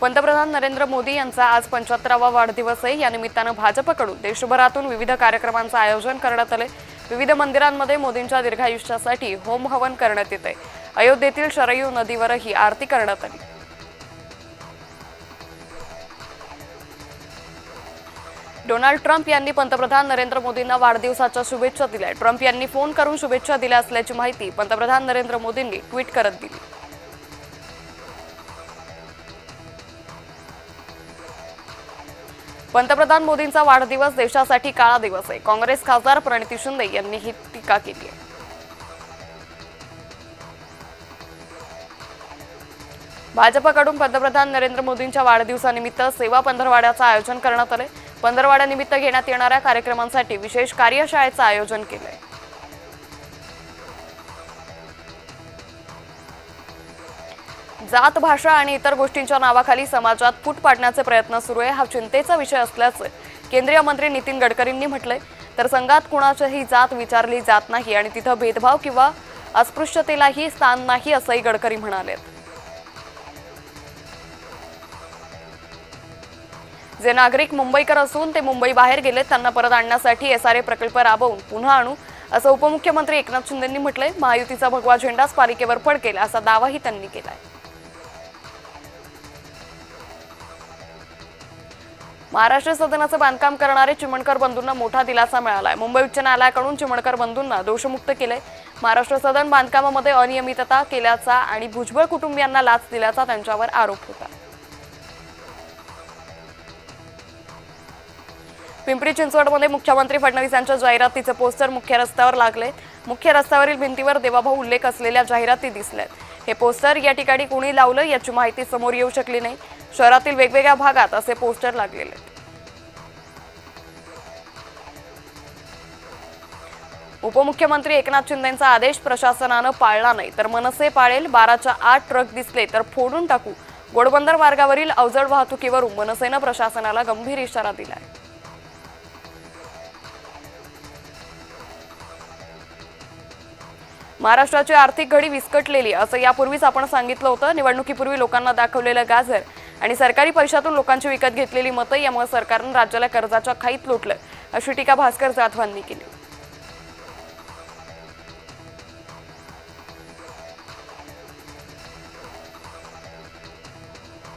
पंतप्रधान नरेंद्र मोदी यांचा आज 75वा वाढदिवस आहे। या निमित्ताने भाजपकडून देशभरातून विविध कार्यक्रमांचे आयोजन करण्यात आले। विविध मंदिरांमध्ये मोदींच्या दीर्घायुष्यासाठी होम हवन करण्यात येते। अयोध्येतील शरयू नदीवरही आरती करण्यात आली। डोनाल्ड ट्रम्प यांनी पंतप्रधान नरेंद्र मोदींना वाढदिवसाच्या शुभेच्छा दिल्या। ट्रम्प यांनी फोन करून शुभेच्छा दिल्या असल्याची माहिती पंतप्रधान नरेंद्र मोदींनी ट्विट करत दिली। पंतप्रधान मोदींचा वाढदिवस देशासाठी काळा दिवस आहे। काँग्रेस खासदार प्रणिती शिंदे यांनी ही टीका केली आहे। भाजपकडून पंतप्रधान नरेंद्र मोदींच्या वाढदिवसानिमित्त सेवा पंधरवाड्याचं आयोजन करण्यात आले। पंधरवाड्यानिमित्त घेण्यात येणाऱ्या कार्यक्रमांसाठी विशेष कार्यशाळेचं आयोजन केलंय। जात, भाषा आणि इतर गोष्टींच्या नावाखाली समाजात फूट पाडण्याचे प्रयत्न सुरू आहे, हा चिंतेचा विषय असल्याचं केंद्रीय मंत्री नितीन गडकरींनी म्हटलंय। तर संघात कुणाचीही जात विचारली जात नाही आणि तिथं भेदभाव किंवा अस्पृश्यतेलाही स्थान नाही, असंही गडकरी म्हणाले। जे नागरिक मुंबईकर असून ते मुंबई बाहेर गेले त्यांना परत आणण्यासाठी SRA प्रकल्प राबवून पुन्हा आणू, असं उपमुख्यमंत्री एकनाथ शिंदेंनी म्हटलंय। महायुतीचा भगवा झेंडाच पालिकेवर फडकेल असा दावाही त्यांनी केलाय। महाराष्ट्र सदनाचं बांधकाम करणारे चिमणकर बंधूंना मोठा दिलासा मिळालाय। मुंबई उच्च न्यायालयाकडून चिमणकर बंधूंना दोषमुक्त केलंय। महाराष्ट्र सदन बांधकामामध्ये अनियमितता केल्याचा आणि भुजबळ कुटुंबियांना लाच दिल्याचा त्यांच्यावर आरोप होता। पिंपरी चिंचवडमध्ये मुख्यमंत्री फडणवीस यांच्या जाहिरातीचे पोस्टर मुख्य रस्त्यावर लागले। मुख्य रस्त्यावरील भिंतीवर देवाभाऊ उल्लेख असलेल्या जाहिराती दिसल्यात। हे पोस्टर या ठिकाणी कोणी लावलं याची माहिती समोर येऊ शकली नाही। शहरातील वेगवेगळ्या भागात असे पोस्टर लागलेले आहेत। उपमुख्यमंत्री एकनाथ शिंदेंचा आदेश प्रशासनानं पाळला नाही तर मनसे पाळेल। 12च्या आत ट्रक दिसले तर फोडून टाकू। घोडबंदर मार्गावरील अवजड वाहतुकीवरून मनसेनं प्रशासनाला गंभीर इशारा दिलाय। महाराष्ट्राची आर्थिक घडी विस्कटलेली असं यापूर्वीच आपण सांगितलं होतं। निवडणुकीपूर्वी लोकांना दाखवलेलं गाजर आणि सरकारी पैशातून लोकांची विकत घेतलेली मतं यामुळे सरकारनं राज्याला कर्जाच्या खाईत लोटलं, अशी टीका भास्कर जाधवांनी केली।